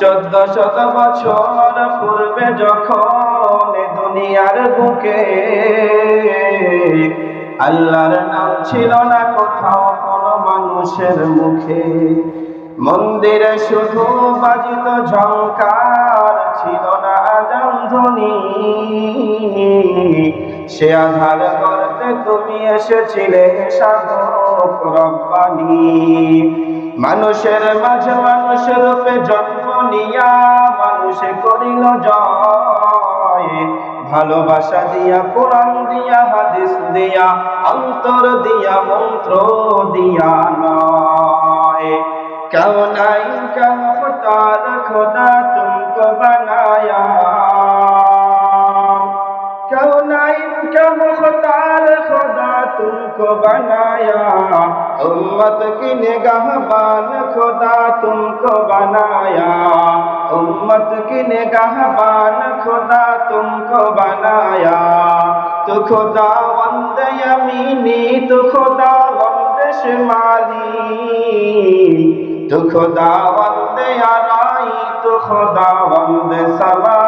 1400 বছর পূর্বে যখন দুনিয়ার বুকে আল্লাহর নাম ছিল না কোথাও কোনো মানুষের মুখে, মন্দিরে শুধু বাজিত ঝংকার, ছিল না আজান ধ্বনি। সে আধার করতে তুমি এসেছিলে সাধক রব্বানী। মানুষের মাঝে মানুষ রূপে জন্ম নিয়া মানুষে করিল জয়, ভালোবাসা দিয়া কোরআন দিয়া হাদিস দিয়া অন্তর দিয়া মন্ত্র দিয়া নয়। কাউনাইন কা মুখতার খোদা তুমকো বানায়া, কাউনাইন কা মুখতার খোদা तुमको बनाया, उम्मत की निगाहबान खुदा तुमको बनाया, उम्मत की निगाहबान खुदा तुमको बनाया। तू खुदा वंद यमीनी, तू खुदा वंद शिमाली, तू खुदा वंद याराई, तू खुदा वंद समा